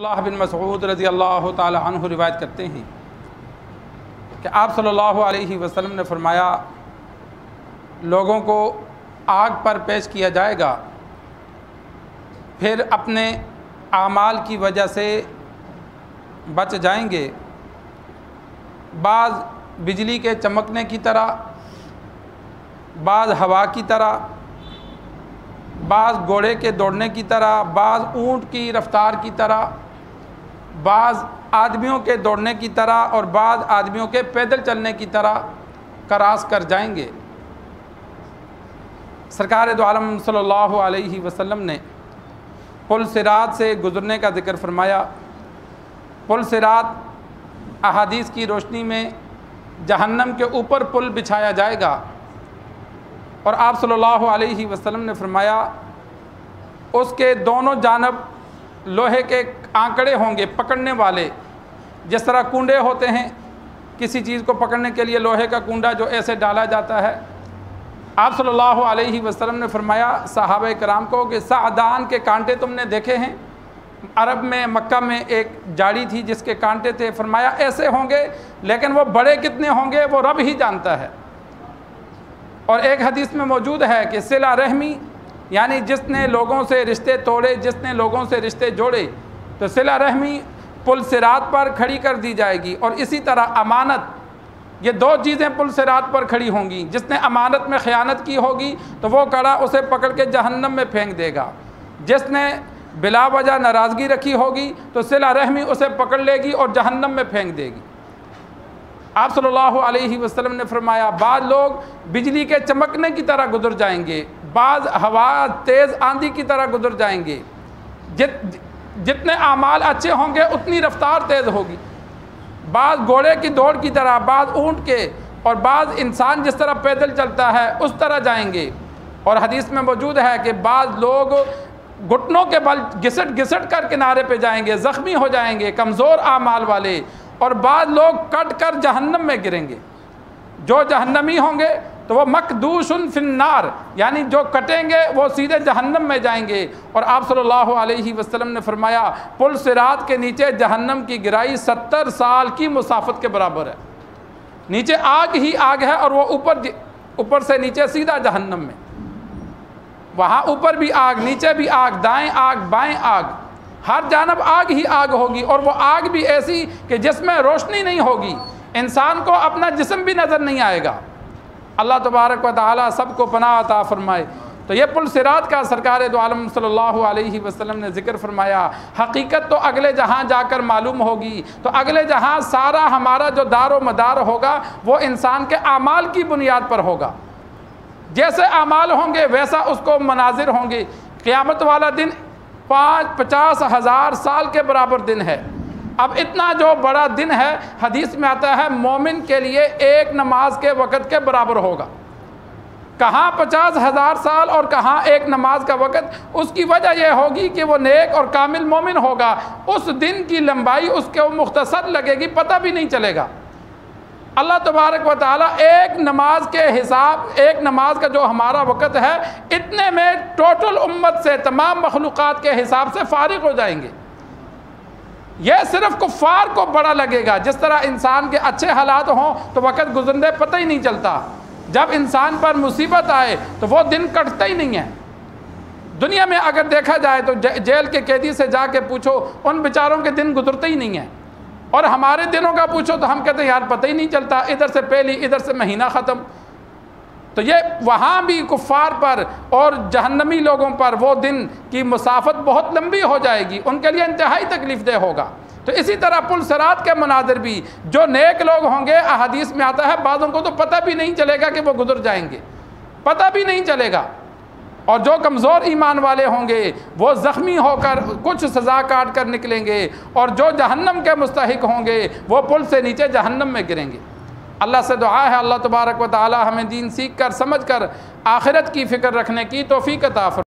अब्दुल्लाह बिन मसऊद रज़ी अल्लाह ताला अन्हु रिवायत करते हैं कि आप सल्लल्लाहु अलैहि वसल्लम ने फरमाया, लोगों को आग पर पेश किया जाएगा, फिर अपने आमाल की वजह से बच जाएंगे। बाज़ बिजली के चमकने की तरह, बाज़ हवा की तरह, बाज़ घोड़े के दौड़ने की तरह, बाज़ ऊँट की रफ्तार की तरह, बाज़ आदमियों के दौड़ने की तरह और बाज़ आदमियों के पैदल चलने की तरह क्रॉस कर जाएंगे। सरकार दो आलम सल्लल्लाहु अलैहि वसल्लम ने पुल सिरात से गुज़रने का ज़िक्र फरमाया। पुल सिरात अहादीस की रोशनी में जहन्नम के ऊपर पुल बिछाया जाएगा और आप सल्लल्लाहु अलैहि वसल्लम ने फरमाया, उसके दोनों जानब लोहे के आंकड़े होंगे पकड़ने वाले। जिस तरह कूंडे होते हैं, किसी चीज़ को पकड़ने के लिए लोहे का कूंडा जो ऐसे डाला जाता है। आप सल्लल्लाहु अलैहि वसल्लम ने फरमाया सहाबा कराम को कि सादान के कांटे तुमने देखे हैं? अरब में मक्का में एक झाड़ी थी जिसके कांटे थे। फरमाया ऐसे होंगे, लेकिन वो बड़े कितने होंगे वो रब ही जानता है। और एक हदीस में मौजूद है कि सिला रहमी, यानी जिसने लोगों से रिश्ते तोड़े, जिसने लोगों से रिश्ते जोड़े, तो सिला रहमी पुल सिरात पर खड़ी कर दी जाएगी। और इसी तरह अमानत, ये दो चीज़ें पुल सिरात पर खड़ी होंगी। जिसने अमानत में ख़यानत की होगी तो वो कड़ा उसे पकड़ के जहन्नम में फेंक देगा। जिसने बिला वजह नाराज़गी रखी होगी तो सिला रहमी उसे पकड़ लेगी और जहन्नम में फेंक देगी। आप सल्लल्लाहु अलैहि वसल्लम ने फरमाया, बाद लोग बिजली के चमकने की तरह गुजर जाएंगे, बाज़ हवा तेज़ आंधी की तरह गुजर जाएंगे। जितने आमाल अच्छे होंगे उतनी रफ्तार तेज़ होगी। बाज़ घोड़े की दौड़ की तरह, बाज़ ऊँट के, और बाज़ इंसान जिस तरह पैदल चलता है उस तरह जाएंगे। और हदीस में मौजूद है कि बाज़ लोग घुटनों के बल घिसट घिसट कर किनारे पे जाएंगे, ज़ख्मी हो जाएंगे, कमज़ोर आमाल वाले। और बाद लोग कट कर जहन्नम में गिरेंगे। जो जहन्नमी होंगे तो वो मकदूशुन फिन्नार, यानी जो कटेंगे वो सीधे जहन्नम में जाएंगे। और आप सल्लल्लाहु अलैहि वसल्लम ने फरमाया, पुल सिरात के नीचे जहन्नम की गिराई 70 साल की मुसाफत के बराबर है। नीचे आग ही आग है और वो ऊपर से नीचे सीधा जहन्नम में। वहाँ ऊपर भी आग, नीचे भी आग, दाएँ आग, बाएँ आग, हर जानब आग ही आग होगी। और वो आग भी ऐसी कि जिसमें रोशनी नहीं होगी, इंसान को अपना जिस्म भी नज़र नहीं आएगा। अल्लाह तबारक व तआला सबको पनाह अता फरमाए। तो ये पुल सिरात का सरकार दो आलम सल्लल्लाहु अलैहि वसल्लम ने ज़िक्र फरमाया। हकीकत तो अगले जहाँ जाकर मालूम होगी। तो अगले जहाँ सारा हमारा जो दारो मदार होगा वो इंसान के आमाल की बुनियाद पर होगा। जैसे आमाल होंगे वैसा उसको मनाजिर होंगे। क़यामत वाला दिन 50,000 साल के बराबर दिन है। अब इतना जो बड़ा दिन है, हदीस में आता है मोमिन के लिए एक नमाज के वक़्त के बराबर होगा। कहाँ 50,000 साल और कहाँ एक नमाज का वक़्त। उसकी वजह यह होगी कि वो नेक और कामिल मोमिन होगा। उस दिन की लंबाई उसके मुख्तसर लगेगी, पता भी नहीं चलेगा। अल्लाह तबारक व तआला एक नमाज के हिसाब, एक नमाज का जो हमारा वक़्त है, इतने में टोटल उम्मत से, तमाम मखलूक़ात के हिसाब से फ़ारिग हो जाएंगे। यह सिर्फ कुफ़ार को बड़ा लगेगा। जिस तरह इंसान के अच्छे हालात हों तो वक़्त गुजरने पता ही नहीं चलता। जब इंसान पर मुसीबत आए तो वो दिन कटता ही नहीं है। दुनिया में अगर देखा जाए तो जेल के कैदी से जाके पूछो, उन बेचारों के दिन गुजरते ही नहीं हैं। और हमारे दिनों का पूछो तो हम कहते हैं यार पता ही नहीं चलता, इधर से पहली, इधर से महीना ख़त्म। तो ये वहाँ भी कुफ़ार पर और जहन्नमी लोगों पर वो दिन की मुसाफत बहुत लंबी हो जाएगी, उनके लिए इंतहाई तकलीफ़ दह होगा। तो इसी तरह पुल सिरात के मनाज़िर भी, जो नेक लोग होंगे, अहादीस में आता है बाज़ों को तो पता भी नहीं चलेगा कि वो गुजर जाएंगे, पता भी नहीं चलेगा। और जो कमज़ोर ईमान वाले होंगे वो ज़ख्मी होकर कुछ सज़ा काट कर निकलेंगे। और जो जहन्नम के मुस्तहिक होंगे वो पुल से नीचे जहन्नम में गिरेंगे। अल्लाह से दुआ है अल्लाह तबारक व तआला हमें दीन सीख कर, समझ कर, आखिरत की फ़िक्र रखने की तौफ़ीक़ अता फरमाए।